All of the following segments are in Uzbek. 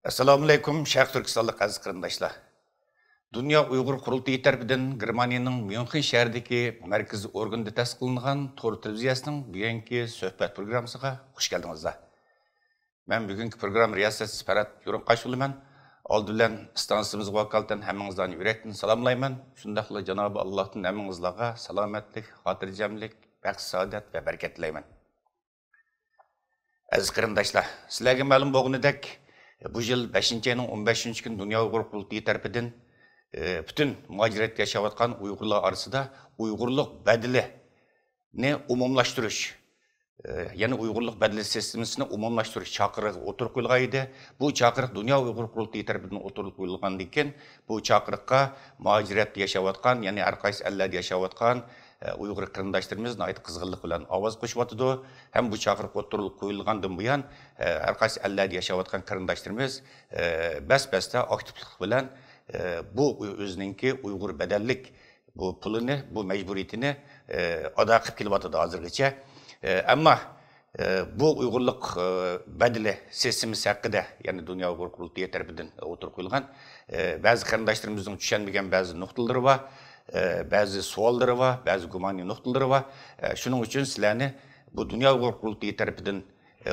Assalamu alaikum, Şarkı Türkistanlık aziz qarindoshlar. Dünya Uyghur Qurultayı tarafidan Germaniyaning Myunxen shahridagi markaziy organda ta'sis qilingan To'r televiziyasining bugungi suhbat programmasiga xush keldingizlar. Men bugungi program riyosatchisi Farhat Yo'rinqashevman. Oldi bilan stansiyamizga vakolatan hammangizdan yurakdan salomlayman. Shundaqla Janobi Allohdan hammangizlarga salomatlik, xotirjamlik, baxt, saodat va barakat tilayman. Aziz qarindoshlar, sizlarga ma'lum bo'lganidek, bu yıl 5. ayının 15. gün Dünya Uyghur Qurultayı tarafından bütün muhaciret yaşayotgan Uyg'urlar arasında Uyg'urluq badilini umumlaştırış, yani Uyg'urluq badili sistemini umumlaştırış chaqiriq o'tirib qo'yilgan edi. Bu chaqiriq Dünya Uyghur Qurultayı tarafından o'tirib qo'yilgan ekan, bu chaqiriqqa muhaciret yaşayotgan, yani har qaysi ellarda yaşayotgan Uyghur qarindoshlarimiz nihoyat qizg'inlik bilan ovoz qo'shyapti. Ham bu chaqiriq o'tirib qo'yilgandan buyon har qaysi ellarda yashayotgan qarindoshlarimiz bas-basda aktivlik bilan bu o'zininki Uyg'ur badallik bu pulini, bu majburiyatini ado qilib kelyapti hozirgacha. Ammo bu Uyg'urluq badali sistemasi haqida, ya'ni Dünya Uyghur Qurultayı tarafidan o'tirib qo'yilgan ba'zi qarindoshlarimizning tushunmagan ba'zi nuqtalari bor. Bazı sualları var, bazı gumani noktaları var. Şunun için sizlerine bu Dünya Uyghur Qurultayı tarafından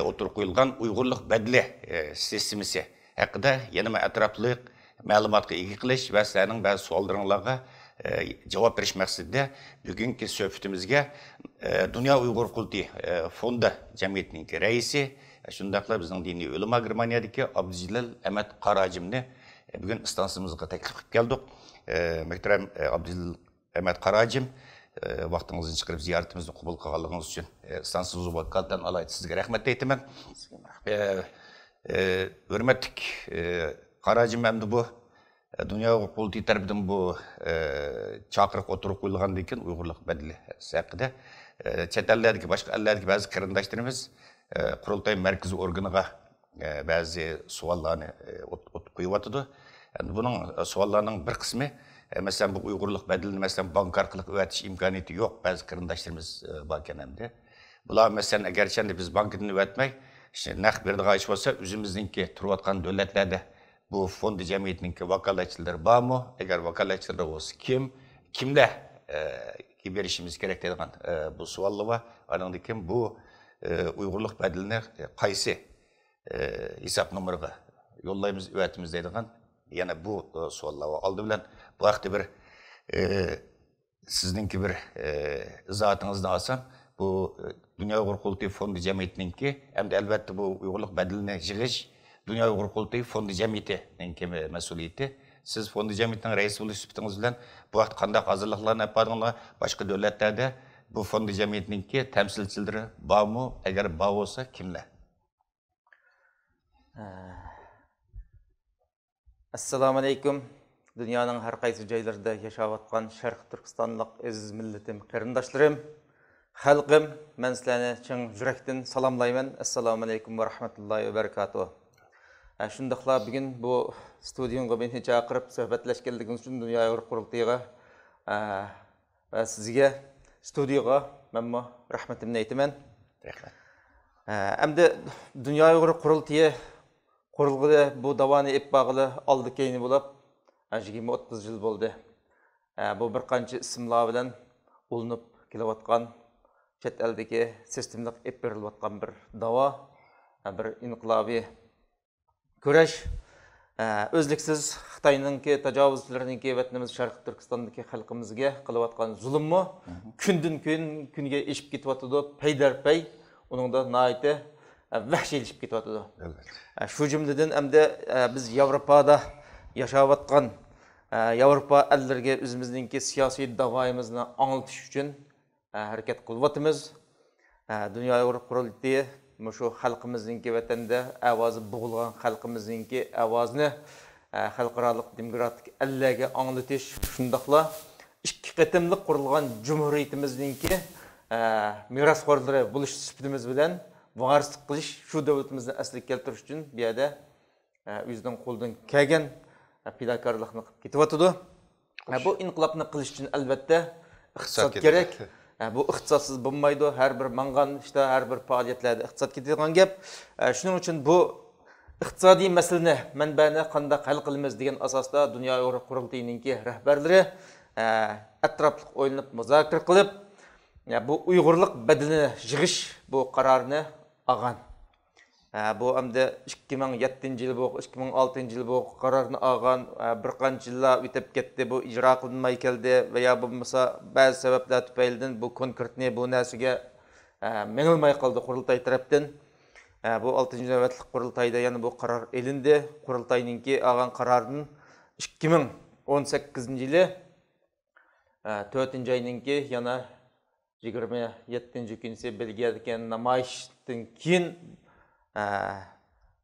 oturup koyulgan Uyg'urluq badali sistemisi hakkında yanıma etraflıq malumatga ega qilish va sizlarning ba'zi savollaringizga javob berish maqsadida bugungi suhbatimizga Dünya Uyghur Qurultayı fondi jamiyatining raisi, shundaqla bizning diniy ulamo Germaniyadagi Abdujilal Ahmad Qarajimni bugun stansiyamizga taklif qilib keldik. Muhtaram Abdujilal Ahmad Qarajim, vaqtingizni chiqarib ziyoratimizni qabul qilganligingiz uchun stansiyamizga vakolatdan alayda sizga rahmat aytaman. Hurmatli Qarajim, endi bu Dünya Uyghur Qurultayı tarafidan bu chaqiriq o'tirib qo'yilgandan keyin Uyg'urluq badali haqida chet ellardagi boshqa ellardagi ba'zi qarindoshlarimiz Qurultay markaziy organiga ba'zi savollarni o'tib qo'yibdi. Yani bunun suallarının bir kısmı, mesela bu Uyg'urluq badalini mesela bank orqali ödetish imkoniyati yo'q ba'zi qarindoshlarimiz borkan hamda. Bular mesela agar chanda biz bankdan ödetmay, naqd berdigan ish bo'lsa, o'zimizningki turayotgan davlatlarda bu fondi jamiyatininki vakolatchilari bormi? Agar vakolatchilar bo'lsa, kimlar berishimiz kerak deydigan bu savollar bor. Andan keyin bu Uyg'urluq badalini qaysi hisob nomeriga yollaymiz, ödetimiz deydigan yana bu suallar var. Aldı bilen bu haqda bir sizinki bir izohatingizni alsam, bu Dünya Uyghur Qurultayı fondi jamiyatininki hamda albatta bu Uyg'urluq badalini yig'ish Dünya Uyghur Qurultayı fondi jamiyatininki mas'uliyati. Siz fondi jamiyatining raisi bo'lish sifatingiz bilan bu vaqt qanday hozirliklarni olib bordinglar? Boshqa davlatlarda bu fondi jamiyatininki temsilchilari bormi? Agar bor bo'lsa, kimlar? Assalamu alaikum. Dünyanın her qaysı joylarida yaşayotgan Şarkı Türkistanlık aziz milletim, qarindoshlarım, xalqim, men sizlarni chin yurakdan salomlayman. Assalomu alaykum va rahmatullohi va barakatuh. Shundaqla bugun bu studiyamga meni chaqirib suhbatlashganligingiz uchun Dünya Uyghur Qurultayıga va sizga studiyaga menmo rahmatimni aytaman. Rahmat. Endi Dünya Uyghur Qurultayı Qurulğuda bu davani ep bağlı aldı keyni bulup 20-30 yıl oldu. Bu bir qancha isimlar bilan ulanıp kelayotgan chet eldagi sistemlik ep berilayotgan bir dava, bir inqilobiy kurash. Özlüksiz Xitoyninki tajovuzchilarininki vatanimiz Sharq Turkistondagi xalqimizga qilayotgan zulmmi kunga eshib ketyapti, paydarpay uningda nihoyatda vahshiyleşip ketyapti. Şu cümleden hamda biz Yevropada yaşayotgan Yevropa ellerge özümüzdeki siyasi davayimizni anglatish uchun harakat qilyapmiz. Dünya Uyghur Qurultayı şu xalqimizningki vatanda ovozi bo'g'ilgan xalqimizningki ovozini xalqaro demokratik ellarga anglatish, shundaqla ikki qatimliq qurilgan jumhuriyatimizningki merosxo'rlari bo'lish sifatimiz bilan varislik qilish, shu davlatimizni asliga keltirish uchun bu yerda o'zining qo'ldan kelgan pidokorlikni qilib ketyapti. Bu inqilobni qilish uchun albatta iqtisod kerak. Bu iqtisodsız bo'lmaydi. Har bir mangan işte her bir faoliyatlarda iqtisod ketadigan gap. Shuning uchun bu iqtisodiy masalani manbani qanday hal qilamiz degan asosda Dunyo Uyg'ur qurultayiningki rahbarlari atrofli o'ylanib muzokara qilib, bu Uyg'urlik badalini yig'ish bu qarorni olgan. Bu hamda 2007-yil bu 2006-yil bu qarorni olgan, bir qancha yillar o'tib ketdi, bu ijro qilinmay keldi va yo bo'lmasa ba'zi sabablar tufaylidan bu konkretni bu narsaga menilmay qoldi qurultay tarafdan. Bu 6-cı növbətlik qurultayda yəni bu qarar elindi. Qurultayninki alğan qararının 2018-ci ili 4-cü ayınınki yana 27-ci günüsü Belgiyadakı namayişdən keyin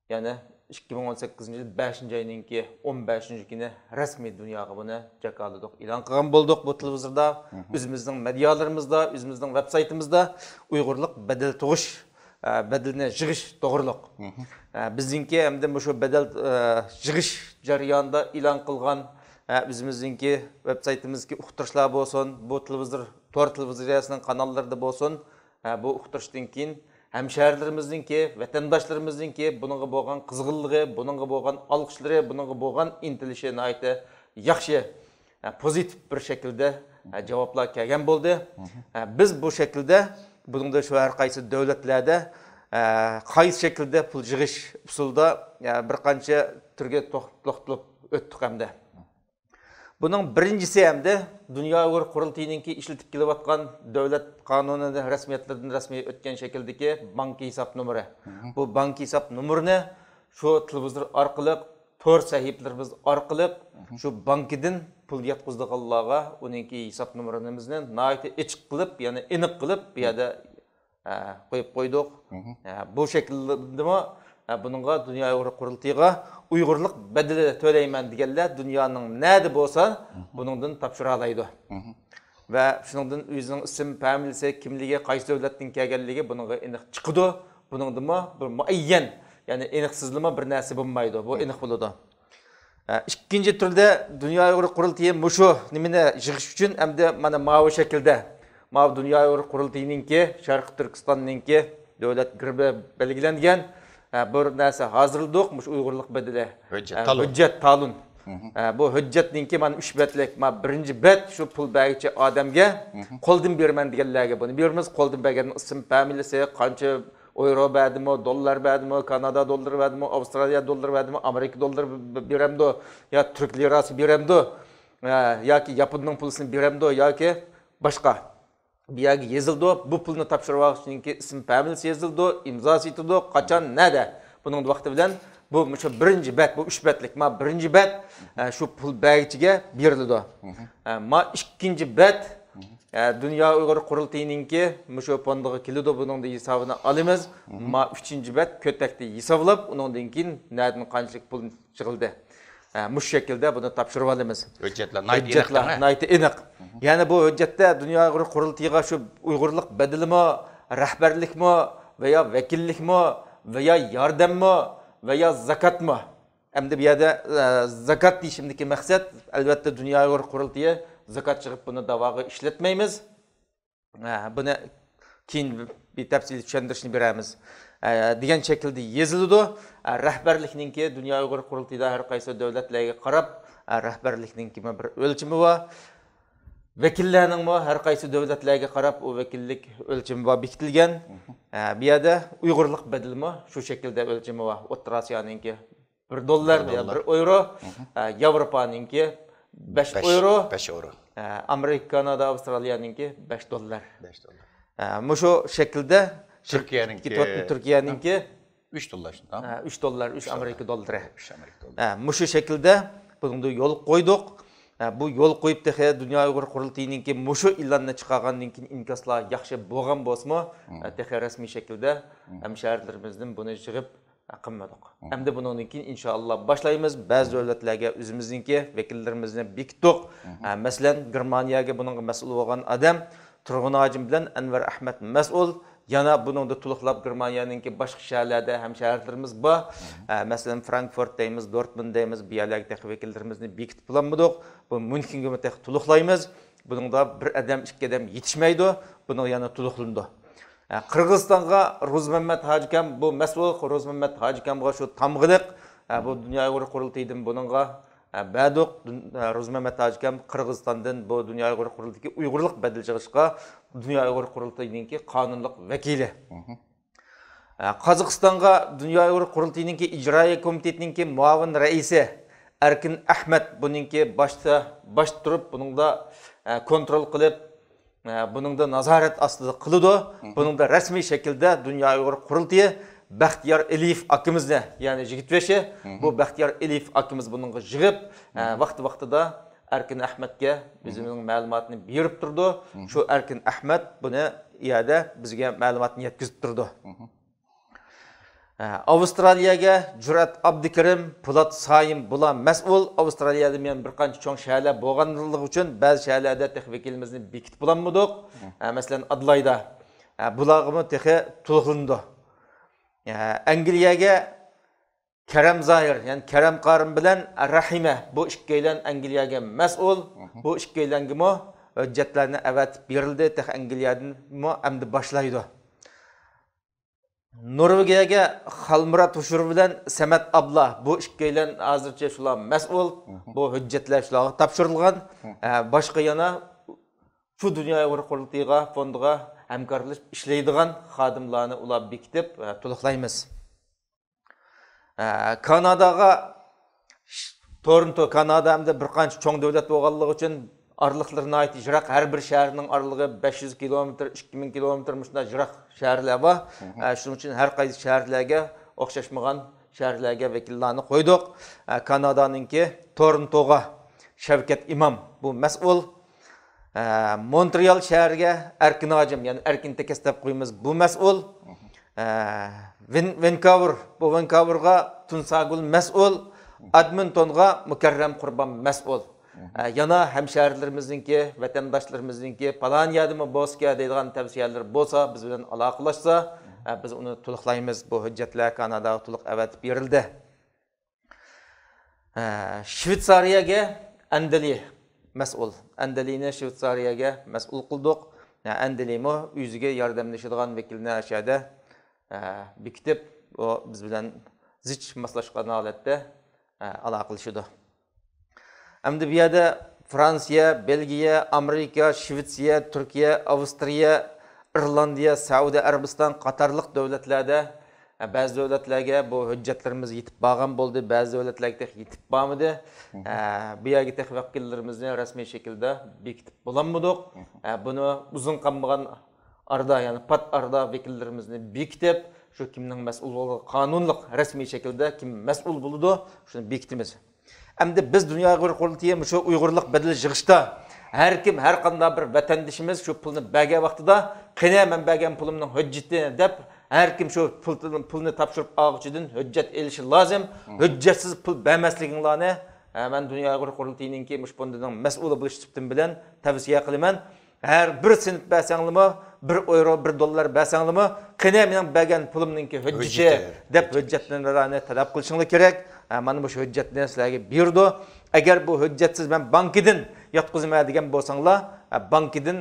yəni 2018-ci il 5-ci ayınınki 15-ci günü rəsmi dünyaga bunu jakaladıq, elan qılğan bolduq bu televizorda, özümüzün medialarımızda, özümüzün websaytımızda Uyğurluq bedel tug'uş bedelini yig'ish to'g'riliq. Bizningki hamda shu bedel yig'ish jarayonida e'lon qilgan o'zimizningki websaytimizga uqtirishlar bo'lsin, bu televizor, to'r televizoriyasining kanallarida bo'lsin, bu uqtirishdan keyin hamshahrilarimizningki, vatandoshlarimizningki buningga bo'lgan qizg'inligi, buningga bo'lgan olqishlari, buningga bo'lgan intilishi nihoyatda yaxshi, pozitiv bir shaklda javoblar kelgan bo'ldi. Biz bu shaklda buningda shu har qaysi davlatlarda qaysi shaklda pul yig'ish usulida bir qancha turga to'xtalib o'tdik hamda. Buning birinchisi hamda Dunyo Uyg'ur qurultayiningki ishlatib kelayotgan davlat qonunida rasmiyatlardan rasmiy o'tgan shakldagi bank hisob nomeri. Bu bank hisob nomerini shu televizor orqali, to'r sahifalarimiz orqali shu bankidan pul yetkazdiganlarga uningki hisob nomerimizni nihoyatda ochiq qilib, ya'ni aniq qilib bu yerda qo'yib qo'ydik. Bu shaklda buningga Dunyo Uyg'ur qurultayiga Uyg'urlik bedeli to'layman deganlar dunyoning nada bo'lsa buningdan topshira oladi. Va shuningdan o'zining ism, familiyasi, kimligi, qaysi davlatdan kelganligi buningga aniq chiqadi. Buningda bir muayyan, ya'ni aniqsizlama bir narsa bo'lmaydi. Bu aniq bo'ladi. İkinci türde Dunyo Uyg'ur qurultayi mushu nimani yig'ish uchun hamda mana bu shaklda Dunyo Uyg'ur qurultayininki Sharq Turkistonninki davlat girbi belgilangan bir narsa hozirladik, mush Uyg'urlik bedeli hujjat talon. Bu hujjatninki mana 3 betlik, birinchi bet shu pul beruvchi odamga qo'ldan berman deganlarga buni beramiz. Qo'ldan bergan ism, familiyasi, qancha euro verdimi, dolar verdimi, Kanada doları verdimi, Avustralya doları verdimi, Amerika doları beremdi, ya Türk lirası beremdi, ya ki Japonның pulunu beremdi, ya ki başka. Bir yerge yazıldı, bu pulunu tapşırmak için isim familiyasi yazıldı, imzası itildi, kaçan nede? Bunun vakti bilen bu birinci bet, bu 3 betlik, birinci bet şu pul beruvchiga berildi. İkinci bet Dunyo Uyg'ur qurultayininki mushu fondiga keladi, buning hisobini olamiz. 3-chi bet ko'takda hisoblab, undan keyin nadan qanchalik pul chiqildi. Mush shaklda buni topshirib olamiz. Hujjatlar aniq. Ya'ni bu hujjatda Dunyo Uyg'ur qurultayiga shu Uyg'urlik badalimi, rahbarlikmi va yo vakillikmi va yo yordammi va yo zakatmi? Hamda bu yerda zakat deyishimdagi maqsad albatta Dunyo Uyg'ur qurultayi zakat chiqib buni davoga ishlatmaymiz. Buni keyin bir tafsil tushuntirishni beramiz. Degan shaklda yozildi. Rahbarlikninki Dunyo Uyg'ur qurultayida har qaysi davlatlarga qarab rahbarlikninki bir o'lchimi bor. Vakillarning har qaysi davlatlarga qarab u vakillik o'lchimi bor bekitilgan. Bu yerda Uyg'urlik badalimi shu shaklda o'lchimi bor. O'rta Osiyoninki $1 ya €1, Yevropaninki 5 euro, 5 euro. Amerika, Kanada, Avustraliyaninki $5. Mushu shaklda Turkiyaninki $3, tamam? $3, Amerika dollari. Mushu shaklda bunga yo'l qo'ydik. Bu yo'l qo'yib Dunyo Uyg'ur qurultayininki mushu e'lonni chiqargandan keyin inkoslar yaxshi bo'lgan bo'lsa-mu, rasmiy shaklda hamshahrilarimizdan buni yig'ib qilmadik. Hamda bundan keyin inshaalloh boshlaymiz. Ba'zi davlatlarga o'zimizningki vakillarimizni bekitdik. Masalan, Germaniyaga buning mas'ul bo'lgan odam Turg'un Hojim bilan Anvar Ahmad mas'ul. Yana buningda to'liqlab Germaniyaninki boshqa shaharlarda hamshahrilarimiz bor. Masalan, Frankfurt deymiz, Dortmund deymiz, bu yerlarga vakillarimizni bekitib bo'lmadik. Bu Münchenga to'liqlaymiz. Buningda bir odam, ikki odam yetishmaydi. Buni yana to'liqlandi. Qırğızstanğa Rozmammet Hacıkam bu məsul Rozmammet Hacıkamğa şu tamğılıq bu Dünya Uyğur Qurultayıdan bununğa bəduq Rozmammet Hacıkam Qırğızstandan bu Dünya Uyğur Qurultayı Uyğurluq bədil çıxışqa Dünya Uyğur Qurultayınınki qanunluq vəkili. Qazaqistanğa Dünya Uyğur Qurultayınınki İcraiya Komitetininki muavin rəisi Erkin Ahmet bununki baş turub bununda kontrol qılıb buningda nazorat ostida qiladi. Buningda rasmiy shaklda Dunyo Uyg'ur qurultiyi Baxtiyor Aliyev akimizni, ya'ni Jigitveshi, bu Baxtiyor Aliyev akimiz buningga yig'ib, vaqti-vaqtida Erkin Ahmedga bizning ma'lumotni berib turdi. Shu Erkin Ahmed buni iyada bizga ma'lumotni yetkazib turdi. Avstraliyaga Jurat Abdikarim, Po'lat Sayim bular mas'ul. Avstraliyada men bir qancha cho'ng shaharlar bo'lganligi uchun ba'zi shaharlarda texnik vakilimizni bekitib bo'lmadik. Masalan, Adlayda bularga texi to'lqindi. Angliyaga Karam Zohir, ya'ni Karam Qorim bilan Rahima bu ikkilan Angliyaga mas'ul. Bu ikkilanga hujjatlarni avatib berildi. Tex Angliyadan endi boshlaydi. Norvegiyaga Xalmurat Tushur bilan Samat Abla bu ikkilan hozircha shular mas'ul. Bu hujjatlar shularga topshirilgan. Boshqa yana shu Dunyo Uyg'ur qurultiyiga fondiga hamkorlik ishlaydigan xodimlarni ular bekitib to'liqlaymiz. Kanadaga Toronto Kanada hamda bir qancha cho'ng davlat bo'lganligi uchun arlıqlarına ait jiroq har bir shaharning araligi 500 kilometr, 2000 kilometr shunday jiroq shaharlar bor. Shuning uchun har qaysi shaharlarga o'xshashmagan shaharlarga vakillarni qo'ydik. Kanadaninki Torontoga Shavkat Imom bu mas'ul. Montreal shahriga Erkin Hojim, ya'ni Erkin Tekas deb qo'yamiz, bu mas'ul. Vancouver, bu Vancouverga Tunsagul mas'ul. Edmontonga Mukarram Qurbon mas'ul. Yana hemşehrilerimizinki, vatandaşlarımızınki falan yadımı bozka deydiğen tavsiyeler bolsa, biz bilen alaqalaşsa, biz onu to'liqlaymiz. Bu hujjatlar Kanadaga to'liq avatib berildi. Shvetsariyaga Andali mas'ul. Andalini Shvetsariyaga mas'ul qildik. Andalimi o'ziga yordamlashadigan vakilni aşağıda bekitib, o biz bilen zich maslashgan holatda aloqalashadi. Endi bu yerda Fransiya, Belgiya, Amerika, Shvetsiya, Turkiya, Avstriya, Irlandiya, Saudiya Arabiston qatorliq davlatlarda ba'zi davlatlarga bu hujjatlarimiz yetib borgan bo'ldi, ba'zi davlatlarga yetib bormadi. Bu yerga texnik vakillarimizni rasmiy shaklda bekitib bo'lmadik. Buni uzun qolmagan arada, ya'ni pat arada vakillarimizni bekitib, shu kimning mas'ul bo'lgan qonunliq rasmiy shaklda kim mas'ul bo'ladi, shuni bekitamiz. Endi biz Dünya Uyghur Qurultiyi shu Uyg'urlik badal yig'ishda har kim har qanday bir vatandishimiz shu pulni bergan vaqtida qani men bergan pulimning hujjatini deb har kim shu pulni topshirib olguchidan hujjat elishi lozim. Hujjatsiz pul bermasliginglarni men Dünya Uyghur Qurultiyininki mush fondining mas'uli bo'lish tibdim bilan tavsiya qilaman. Her bir sent bersanglarmi, 1 euro, 1 dollar bersanglarmi, qani mening bergan pulimninki hujjati deb hujjatlarni talab qilishinglar kerak. Mana bu hujjatni sizlarga berdi. Agar bu hujjatsiz men bankidan yotqizmaydigan bo'lsanglar, bankidan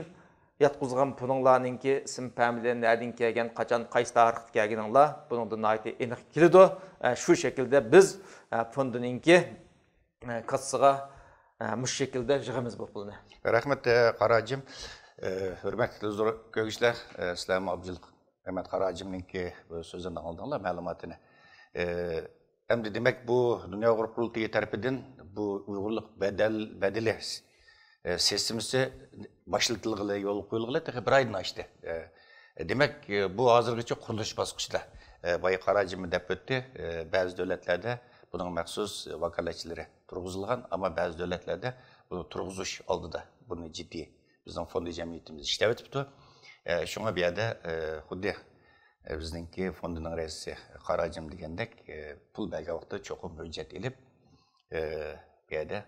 yotqizgan pulinglarninki ism familiyani nerdan kelgan, qachon qaysi tarixda kelganinglar, buningdan aniq keladi. Shu shaklda biz fondininki kassiga mush shaklda yig'amiz bu pulni. Rahmat Qarajim, hurmatli ko'rishlar, sizlarga Abdul Rahmat Qarajimninki so'zini oldinglar, ma'lumotini. Endi demek bu Dünya Uyghur Qurultiyi tarafidan bu Uyg'urlik badali sistemasi başlatilg'ili yo'l qo'yilg'ili bir oydan oshdi. Demek bu hozirgacha qurilish bosqichida. Boya Qarajim deb o'tdi, ba'zi davlatlarda buning maxsus vakolatchilari turg'izilgan, ammo ba'zi davlatlarda bu turg'izish oldida buni jiddiy bizning fondi jamiyatimiz ishlab o'tibdi. Shunga bu yerda xuddi bizningki fondining raisi Qarajim degandek pul bergan vaqtda cho'qim hujjat elib bu yerda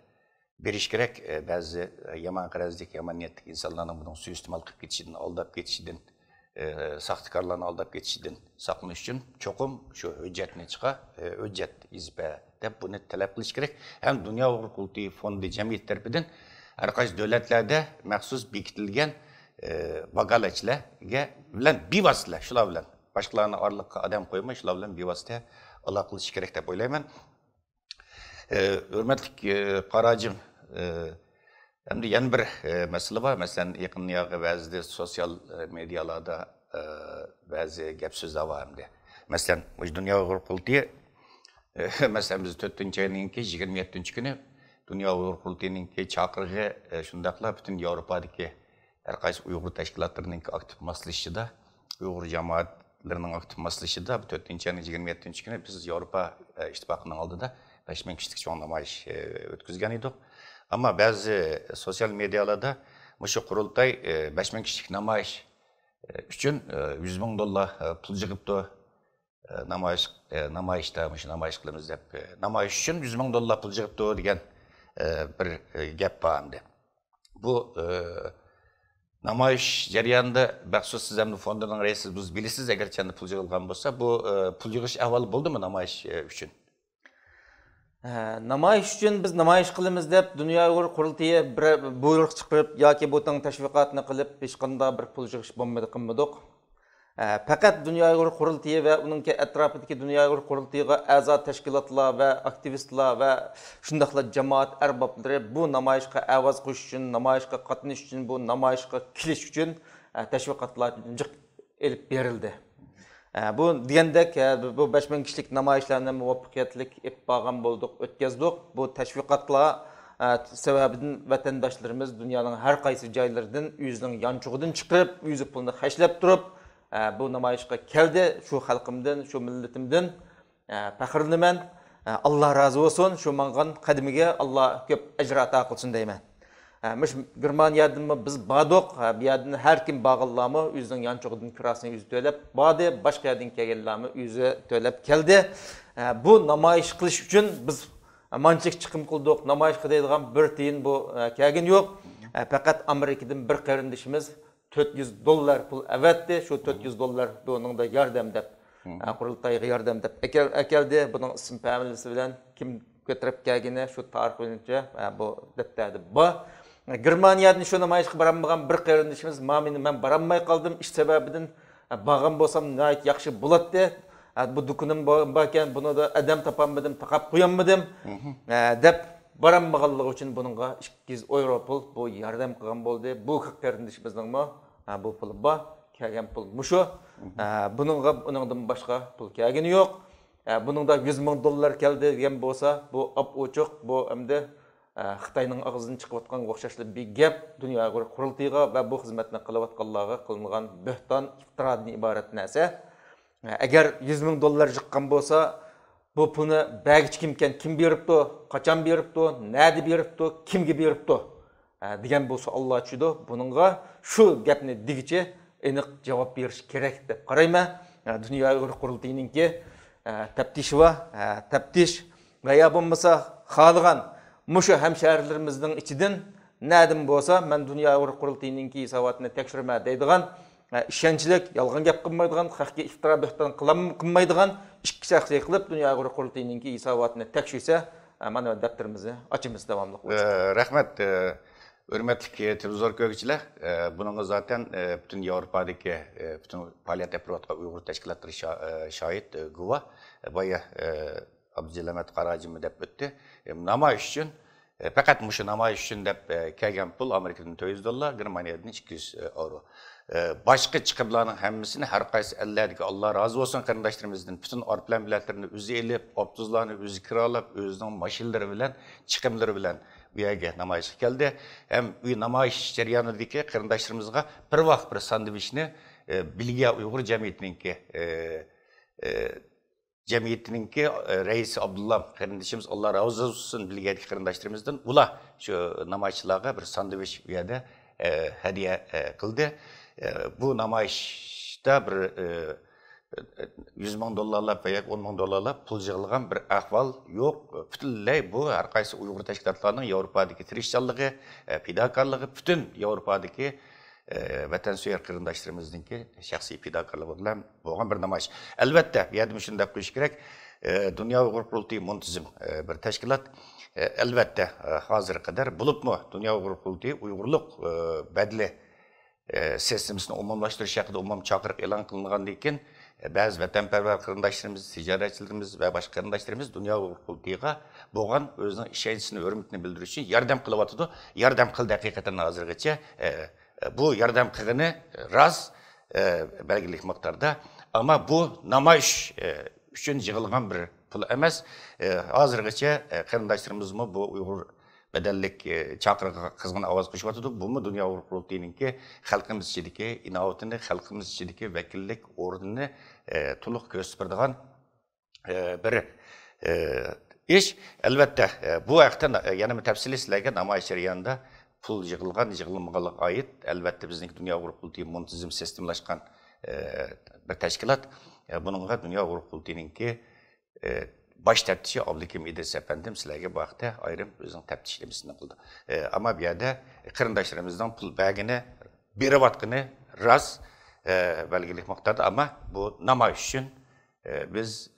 berish kerak. Ba'zi yomon qarazlik, yomon niyatli insonlarning buni suiiste'mol qilib ketishidan, aldab ketishidan, saxtakorlarni aldab ketishidan saqlanish uchun cho'qim shu hujjatni chiqa, hujjat izba deb buni talab qilish kerak. Ham Dunyo Uyghur Qurultiyi fondi jamiyat tarafidan har qaysi davlatlarda maxsus bekitilgan vakalachilarga bilan bevosita shular bilan boshqalarni oraliqqa odam qo'ymay shular bilan bevosita aloqa qilish kerak deb o'ylayman. Hurmatli qarajim, endi yana bir masala bor. Masalan, yaqin ba'zida sotsial medialarda ba'zi gap so'zlar bor hamda. Masalan, Dunyo Uyg'ur qurultiyi masalan biz 4-oyning 27-kuni Dunyo Uyg'ur qurultiyining chaqirig'i shundaqla butun Yevropadagi har qaysi Uyg'ur tashkilotlarining aktiv moslashishida, Uyg'ur jamoatlarining aktiv moslashishida 4-oyning 27-kuni biz Yevropa ittifoqining oldida 5000 kishilik cho'ng namoyish o'tkazgan edik. Ammo ba'zi sotsial medialarda shu qurultay 5000 kishilik namoyish uchun $100,000 pul yig'ibdi. Namoyishda shu namoyish qilamiz deb namoyish uchun $100,000 pul yig'ibdi degan bir gap bor endi. Bu namoyish jarayonida baxsus siz ham fondining raisi biz bilasiz, agar chanda pul yig'ilgan bo'lsa, bu pul yig'ish ahvoli bo'ldimi namoyish uchun? Namoyish uchun biz namoyish qilamiz deb Dunyo Uyg'ur qurultiyi bir buyruq chiqarib yoki butun tashviqotni qilib hech qanday bir pul yig'ish bo'lmadik. Faqat Dunyo Uyg'ur qurultiyi va uning atrofidagi Dunyo Uyg'ur qurultiyiga a'zo tashkilotlar va aktivistlar va shundaqla jamoat arboblari bu namoyishga ovoz qo'yish uchun, namoyishga qatnashish uchun, bu namoyishga kelish uchun tashviqotlar elib berildi. Bu degandek bu 5000 kishilik namoyishlarni muvaffaqiyatli olib borgan bo'ldik, o'tkazdik. Bu tashviqotlar sababidan vatandoshlarimiz dunyoning har qaysi joylaridan o'zining yanchug'idan chiqib, o'zi pulni xashlab turib bu namoyishga keldi. Shu xalqimdan, shu millatimdan faxrlanaman. Alloh rozi bo'lsin. Shu mangan qadimiga Alloh ko'p ajr ato qilsin deyman. Germaniyadan biz bordik. Bu yerdan har kim borganlarmi o'zining yanchug'idan kirasini o'zi to'lab bordi. Boshqa yerdan kelganlarmi o'zi to'lab keldi. Bu namoyish qilish uchun biz manchiq chiqim qildik. Namoyish qiladigan bir tiyin bu kelgan yo'q. Faqat Amerikadan bir qarindishimiz $400 pul avatdi. Shu $400 bunun da yardım deb qurultayga yardım deb akeldi. Bunun ism familiyasi bilan kim ko'tarib kelgani shu tarix bo'yicha bu debdi. Bu Germaniyadan shu namoyishga bormagan bir qarindishimiz men borolmay qoldim. Ish sababidan borgan bo'lsam nihoyat yaxshi bo'ladi. Bu dukunim bor ekan, buni da adam topolmadim, taqab qo'yolmadim deb borolmaganligi uchun buningga €200 pul bu yardım qilgan bo'ldi. Bu qarindishimizning bu pul bor, kelgan pul mushu. Buningdan boshqa pul kelgani yo'q. Buningda $100,000 keldi degan bo'lsa, bu ochiq, bu endi Xitoyning og'zidan chiqayotgan o'xshashli bir gap. Dunyo Uyg'ur qurultiyiga va bu xizmatni qilayotganlarga qilingan bo'hton, iftirodan iborat narsa. Agar $100,000 chiqqan bo'lsa, bu pulni bag'ich kimkan, kim beribdi, qachon beribdi, nada beribdi, kimga beribdi degan bo'lsa Alloh tushidi. Buningga shu gapni degicha aniq javob berish kerak deb qarayman. Dunyo Uyg'ur qurultiyiningki taftish va taftish va ya bo'lmasa xohlagan mushu hamshahrilarimizning ichidan nadim bo'lsa, men Dunyo Uyg'ur qurultiyiningki hisobotini tekshirma deydigan, ishonchlik, yolg'on gap qilmaydigan, xalqqa iftiro bo'hton qilmaydigan ikki shaxs qilib Dunyo Uyg'ur qurultiyiningki hisobotini tekshirsa, mana daftarimizni ochimiz davomli bo'lsin. Rahmat. Hurmatli televizor ko'ruvchilar, buningga zaten bütün Yevropadagi bütün faoliyat yapayotgan Uyg'ur tashkilotlari shohid, guvoh. Boya Abdulamat Qarajim deb o'tdi. Namoyish uchun faqat mushu namoyish uchun deb kelgan pul Amerikadan $400, Germaniyadan €200. Boshqa chiqimlarning hammasini har qaysi ellardagi Alloh rozi bo'lsin qarindoshlarimizdan bütün orplan millatlarini o'zi elib, obtuzlarni o'zi kirolab, o'zining mashinalari bilan, chiqimlari bilan bu yerga namoyish keldi. Hem bu namoyish jarayonidagi qarindoshlarimizga bir vaqt bir sandvichni Bilga Uyg'ur jamiyatininki raisi Abdullah qarindishimiz Alloh rozi bo'lsin Bilgadagi qarindoshlarimizdan ular shu namoyishchilarga bir sandvich bu yerda hadiya qildi. Bu namoyishda bir $100,000 veya $10,000 pul yig'ilgan bir ahvol yo'q. Butunlay bu har qaysi Uyg'ur tashkilotlarining Yevropadagi tirishchanligi, fidokorligi, butun Yevropadagi vatansuvar qarindoshlarimizninki shaxsiy fidokorligi bilan bo'lgan bir namoyish. Albatta, bu yerda shunday qo'yish kerak. Dunyo Uyg'ur qurultiyi muntazam bir tashkilot. Albatta, hozirga qadar bo'libmi Dunyo Uyg'ur qurultiyi Uyg'urlik badli sistemini umumlashtirish haqida umum chaqiriq e'lon qilingandan keyin ba'zi vatanparvar qarindoshlarimiz, tijoratchilarimiz va boshqa qarindoshlarimiz dunyo huquqiga bo'lgan o'zining ishonchini, hurmatini bildirish uchun yordam qilyotdi. Yordam qildi haqiqatan hozirgacha. Bu yordam qilgani rost belgili miqdorda, ammo bu namoyish uchun yig'ilgan bir pul emas. Hozirgacha qarindoshlarimizmi bu Uyg'ur bedellik chaqiriqqa qizg'in ovoz qo'shyapti. Bumi dunyo qurultiyininki xalqimiz ichidagi inovatini, xalqimiz ichidagi vakillik o'rnini to'liq ko'rsatadigan bir ish. Albatta bu haqda yana tafsili sizlarga namoyish jarayonida pul yig'ilgan, yig'ilmaganligiga oid albatta bizning dunyo qurultiyi muntazam sistemlashgan bir tashkilot. Buningga dunyo qurultiyininki baş təftişi Abdülhakim İdris efendim sizlərə bu haqda ayrım özünün təftişləməsini qıldı. Amma bir yerdə qarindaşlarımızdan pul bəgini berib atqını rast belgilik miqdarda, amma bu namoyish üçün biz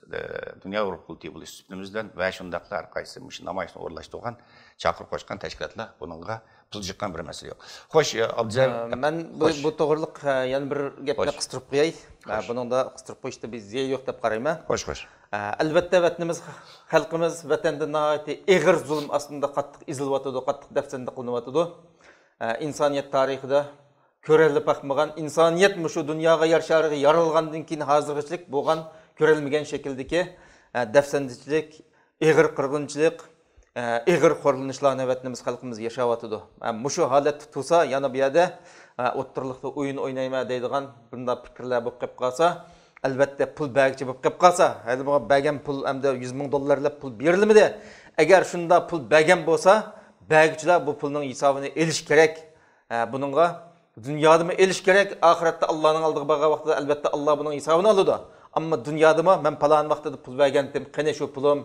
Dünya Qurultayı bu üstünümüzdən və şundaqla hər qaysı namoyishni o'rlashtirgan, chaqirib qo'shgan tashkilotlar buningga pul jiqqan bir masala yo'q. Xo'sh, Abdujam, men bu to'g'riliq yana bir gapni qistirib qo'yay. Buningda qistirib qo'yishda biz ziyo yo'q deb qarayman. Xo'sh. Albatta vatanimiz, xalqimiz vatanda nihoyatda ig'ir zulm ostida qattiq ezilyotdi, qattiq dafsanda qilinyotdi. İnsaniyat tarixida ko'rilib baxmagan, insoniyat shu dunyoga yarshariga yaralgandan keyin hozirgacha bo'lgan ko'rilmagan shakldagi dafsandichilik, ig'ir qirg'inchilik, ig'ir xo'rlanishlarni vatanimiz xalqimiz yashayotdi. Shu holat tursa, yana bu yerda o'ttirliqda o'yin o'ynayman deydigan bunday fikrlar bo'lib qolib qolsa, albatta pul bagchi bo'lib qolib qolsa, hali bu bagan pul hamda 100 ming dollarlab pul berilmadi. Agar shunda pul bagan bo'lsa, bagchilar bu pulning hisobini elish kerak. Buningga dunyoda mı elish kerak, oxiratda Allohning oldiga borgan vaqtida albatta Alloh buning hisobini oladi. Ammo dunyoda mı men falan vaqtida pul bergandim, qani shu pulim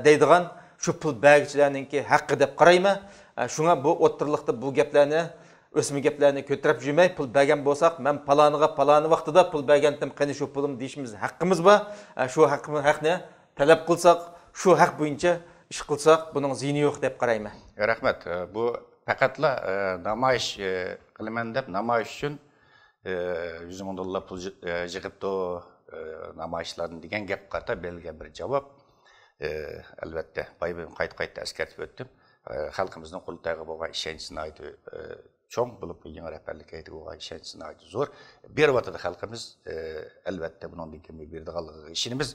deydigan shu pul bagchilarninki haqqi deb qarayman. Shunga bu o'ttirliqda bu gaplarni o'smi gaplarni ko'tarib yurmay, pul bergan bo'lsak, men paloniga paloni vaqtida pul bergandim, qani shu pulim deyishimiz haqqimiz bor. Shu haqni talab qilsak, shu haq bo'yicha ish qilsak, buning ziyni yo'q deb qarayman. Rahmat. Bu faqatla namoyish qilaman deb namoyish uchun 100 ming dollar pul yig'ibdi namoyishlarni degan gap qata belga bir javob. Albatta, qayta eskartib o'tdim. Xalqimizning qurultayga bo'lgan ishonchini aytdi. Cho'ng bo'lib qo'ygan rahbarlik aytdi, bo'lgan ishonchini aytdi. Zo'r beryapti xalqimiz. Albatta bundan keyin berdiganligi ishimiz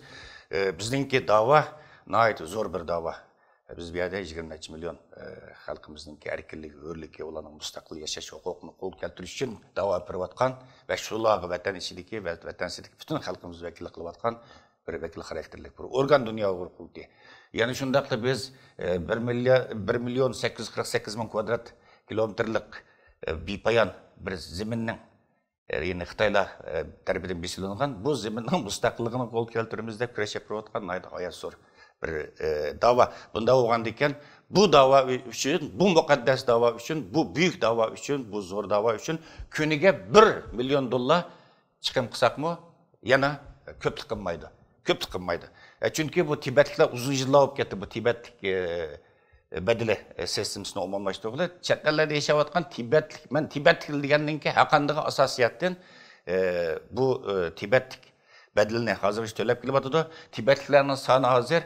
bizningki da'vo nihoyat zo'r bir da'vo. Biz bu yerda 20 milyon xalqimizningki erkinligi, hurligi, ularning mustaqil yashash huquqini qo'l keltirish uchun da'vo berayotgan va shularga vatan ichidagi va vatan chetidagi butun xalqimiz vakillik qilayotgan bir vakil xarakterlik bir organ dunyo qurultiyi. Ya'ni shundaqda biz 1 milyon 848 ming kvadrat kilometrlik bepoyon bir zaminning ya'ni Xitoylar tarafidan besilingan bu zaminning mustaqilligini qo'l keltiramiz deb kurashib turayotgan hayot zo'r bir da'vo. Bunda bo'lgandan keyin bu da'vo uchun, bu muqaddas da'vo uchun, bu buyuk da'vo uchun, bu zo'r da'vo uchun kuniga 1 million dollar chiqim qilsakmi, yana ko'plik qilmaydi. Ko'plik qilmaydi. Chunki bu Tibetliklar uzun yillar bo'lib ketdi. Bu Tibetlik badili sistemasini umumlashtirdi. Chet ellarda yashayotgan Tibetlik, men Tibetlik degandan keyin haqandiga asosiyatdan bu Tibetlik badilni hozircha to'lab kelyapti. Tibetliklarning soni hozir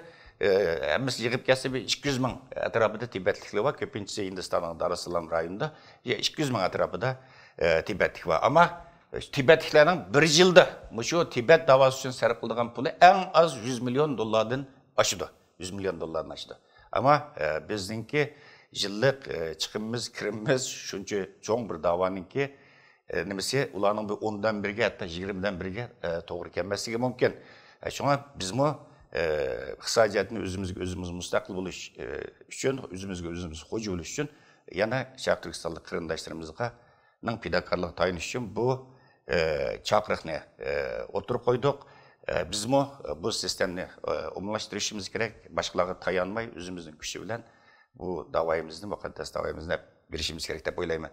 hammasi yig'ib kelsa 200 ming atrofida Tibetliklar bor. Ko'pincha Hindistonning Darussalam rayonida 200 ming atrofida Tibetlik bor. Ammo Tibetliklarning bir yilda shu Tibet da'vosi uchun sarf qilgan puli eng az 100 milyon dollardan oshdi. 100 milyon dollardan oshdi. Ammo bizningki yillik chiqimimiz, kirimimiz shuncha cho'ng bir da'voninki nimasi ularning bir 10dan 1ga, hatto 20dan 1ga to'g'ri kelmasligi mumkin. Shunga bizmi iqtisodiyotni o'zimiz mustaqil bo'lish uchun, o'zimizga o'zimiz xo'ja bo'lish uchun yana Sharq Turkistonlik qarindoshlarimizga ning fidokorlik tayinish uchun bu chaqiriqni o'tirib qo'ydik. Bizmi bu sistemni umumlashtirishimiz kerak. Boshqalarga tayanmay o'zimizning kuchi bilan bu da'voyimizni, muqaddas da'voyimizni berishimiz kerak deb o'ylayman.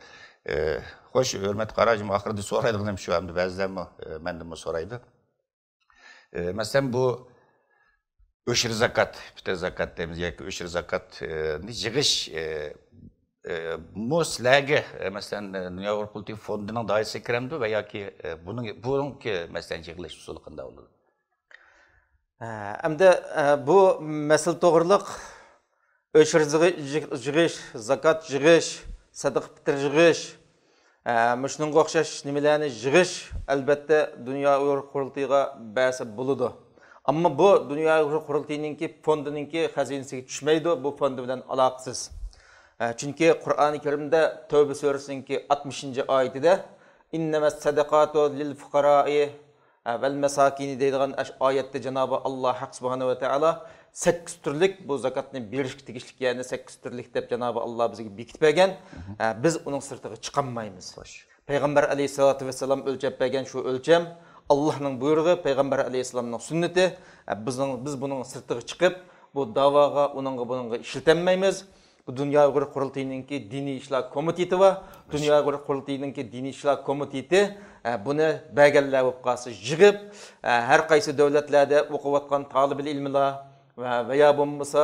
Xo'sh, hurmatli qarajim, oxirida so'raydiganim shu, hamda ba'zilarmi mendan so'raydi. Masalan, bu o'shir zakat, bitta zakat deymiz yoki o'shir zakatni yig'ish bu sizlarga masalan Dünya Qurultayı fondining doirasiga kiramdi va yoki buning masalan yig'ilish usuli qanday bo'ladi? Endi bu masala to'g'riliq o'shir yig'ish, zakot yig'ish, sadaqa fitr yig'ish, shunga o'xshash nimalarni yig'ish albatta Dünya Qurultayiga ba'zi bo'ladi. Ammo bu Dünya Qurultayininki fondininki xazinasiga tushmaydi, bu fondi bilan aloqasiz. Chunki Qur'oni Karimda Tavba surasining 60-oyatida innamas sadaqatu lil fuqara'i vel masakin deydigan oyatda Cenab-ı Allah Hak Subhanahu ve Teala 8 turlik bu zakatni berishga tegishli, ya'ni 8 turlik deb Cenab-ı Allah bizga bekitib bergan. Biz uning sirtiga chiqolmaymiz. Payg'ambar alayhisolatu vasallam o'lchab bergan shu o'lcham, Allohning buyrug'i, Payg'ambar alayhisolamning sunnati. Biz buning sirtiga chiqib, bu da'voga, buningga ishlatmaymiz. Bu Dünya Qurultayininki diniy ishlar komiteti va Dünya Qurultayininki diniy ishlar komiteti buni berganlar bo'lib qolsa yig'ib, har qaysi davlatlarda o'qiyotgan talib ilmlar va ya bo'lmasa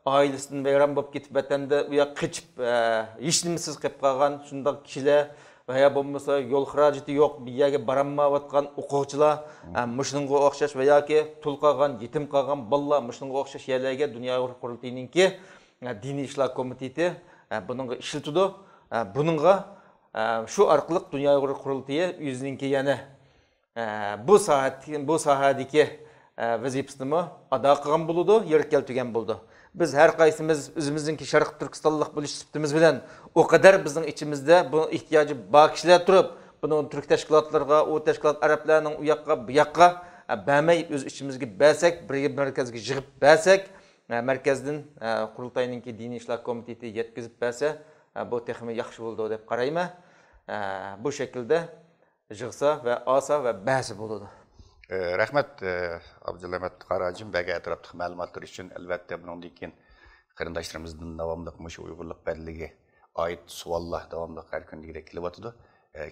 oilasidan bayram bo'lib ketib vatanda u yoq qichib hech nimasiz qolib qolgan shunday kishilar va ya bo'lmasa yo'l xarajati yo'q bir yerga borolmayotgan o'quvchilar, shunga o'xshash va yoki tul qolgan, yetim qolgan bolalar, shunga o'xshash yerlarga Dünya Qurultayininki diniy ishlar komiteti buningga ishlatadi. Buningga shu orqali Dünya Qurultayi o'zininki yana bu sohadagi vazifasini ado qilgan bo'ladi, yer keltirgan bo'ldi. Biz har qaysimiz o'zimizningki Sharq Turkistonlik bo'lish sifatimiz bilan o qadar bizning ichimizda bu ehtiyoji bor kishilar turib, buni turk tashkilotlarga, o tashkilot arablarning u yoqqa, bu yoqqa bermay o'z ichimizga bersak, bir markazga yig'ib bersak, markazdan Qurultayninki diniy ishlar komiteti yetkazib bersa, bu texmi yaxshi bo'ldi deb qarayman. Bu shaklda yig'sa va olsa va bersa bo'ladi. Rahmat Abdulamat Qarajim bəgə ətrafdıq məlumatlar üçün əlbəttə bunundan keyin qarındaşlarımızdan davamlıq məşə Uyğurluq bədligi aid suallar davamlıq hər gün digərə kelyapdı.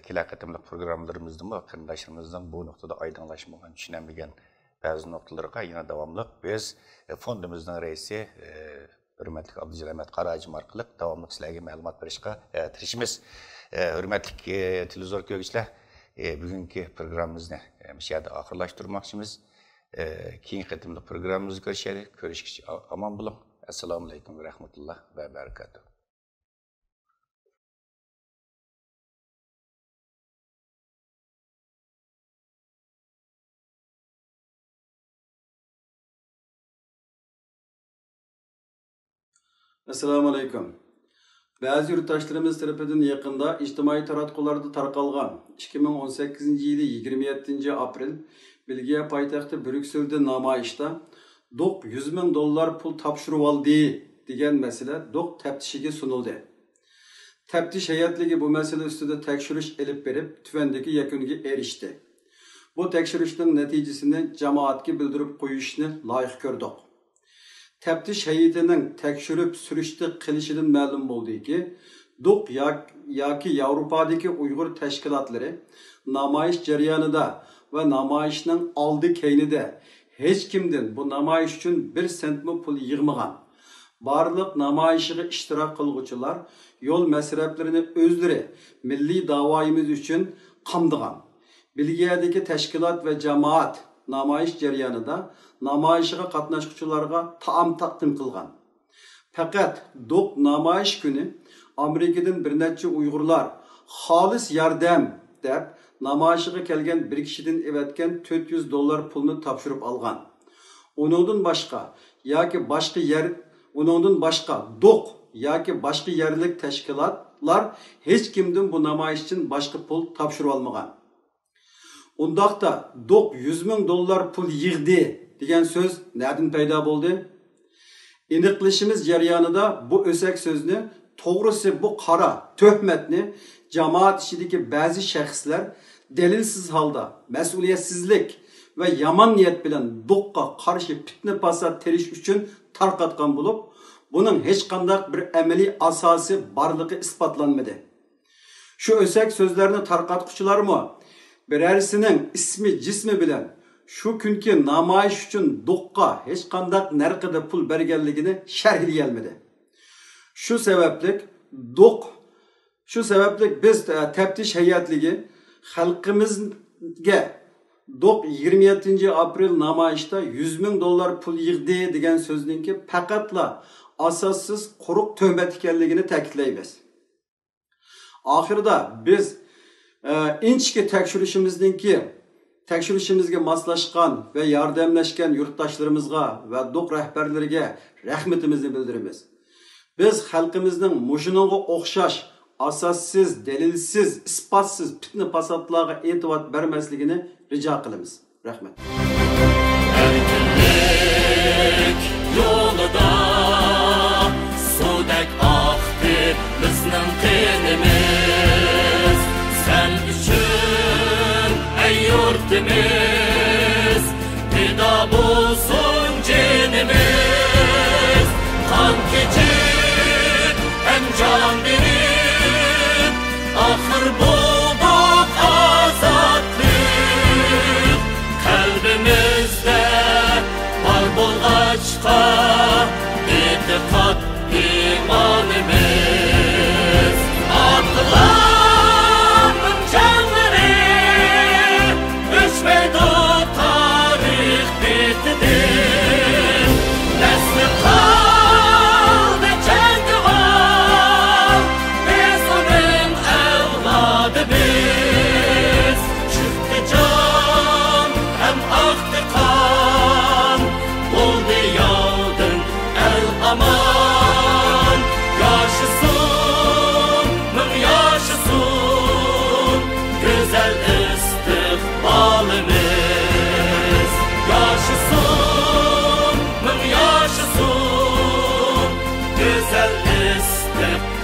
Kela qatımlıq proqramlarımızda mı qarındaşlarımızdan bu nöqtədə aydınlaşmagan, düşünənməyən bəzi nöqtələrə yenə davamlıq biz fondumuzun rəisi hörmətli Abdulamat Qarajim arqılıq davamlıq sizlərə məlumat verişə tirişimiz. Hörmətli televizor görgüçlər, bugünkü proqramımızı müşahede ahırlaştırmakçımız. Keyin qatımlıq proqramımızı görüşərik. Görüşkici aman bulun. Assalamu aleykum ve rahmetullah ve berekatuhu. Assalamu aleykum. Bazı yurttaşlarımız tarafından yakında ictimai taratqularda tarqalgan 2018 yılı 27 aprel Belgiya paytaxtı Brüksel'de namayişta DOQ $100,000 pul tapşırıp aldı degan mesele DOQ teftişiga sunuldu. Teftiş heyetligi bu mesele üstüde tekşürüş elip verip tüvendeki yakuniga erişti. Bu tekşürüşün neticesini cemaatki bildirip koyuşunu layık gördük. Teftiş heyetinin tekşürüp sürüştü qilishidin ma'lum bo'ldi ki, DOQ yoki Avrupadagi Uyg'ur tashkilotları namoyish jarayonida ve namoyishning oldi keynida hech kimdan bu namoyish uchun 1 sentmi pul yig'magan. Barliq namoyishiga ishtirok qiluvchilar yo'l masraflarini o'zlari milliy davoyimiz uchun qamdigan. Belgiyadagi tashkilot ve jamoat namoyish jarayonida namoyishga qatnashuvchilarga taom taqdim qilgan. Faqat DOQ namoyish kuni Amerikadan bir necha Uyg'urlar xolis yordam deb namoyishga kelgan bir kishidan evatgan $400 pulni topshirib olgan. Uningdan boshqa DOQ yoki boshqa yerlik tashkilotlar hech kimdan bu namoyish uchun boshqa pul topshirib olmagan. Undaqda DOQ $100,000 pul yig'di degan so'z nereden paydo bo'ldi? Aniqlashimiz jarayonida bu o'sak so'zni, to'g'risi bu qara töhmetni jamoat ichidagi ba'zi shaxslar dalilsiz holda mas'uliyatsizlik va yomon niyat bilan DOQqa qarshi fitna fasod terish uchun tarqatgan bo'lib, buning hech qanday bir amaliy asosi borligi isbotlanmadi. Shu o'sak so'zlarni tarqatquchilarmi birarisining ismi jismi bilan şu kunki namoyish uchun DOQqa hech qanday narxida pul berganligini sharhlay olmadi. Shu sababli do'q. Shu sababli biz taftish hay'atligi xalqimizga do'q 27 aprel namoyishda 100 ming dollar pul yig'di degan so'zningki faqatla asossiz quruq tuhmat ekanligini ta'kidlaymiz. Oxirida biz inchki tekshirishimizga moslashgan va yordamlashgan yurtdoshlarimizga va do'q rahbarlariga rahmatimizni bildiramiz. Biz xalqimizning mushuninga o'xshash asossiz, dalilsiz, isbotsiz fitna fasodlarga e'tibor bermasligini rico qilamiz. Rahmat. Erkinlik yo'lida suvdek oqdi bizning qinimiz. Sen uchun ey yurtimiz, fido bo'lsin jinimiz. Qon kechib ham jon berib, oxir bo'ldik ozodlik. Qalbimizda bor bo'lg'achqa e'tiqod imonimiz. Otlarning jonlari o'chmaydi tarix betidan. Nasli qoldi jangovar, biz uning avlodimiz. Chiqdi jon ham oqdi qon, bo'ldi yovdan el-aman. Yaşasın, ming yaşasın güzel istiqbalimiz. Yaşasın, ming yaşasın güzel istiqbalimiz.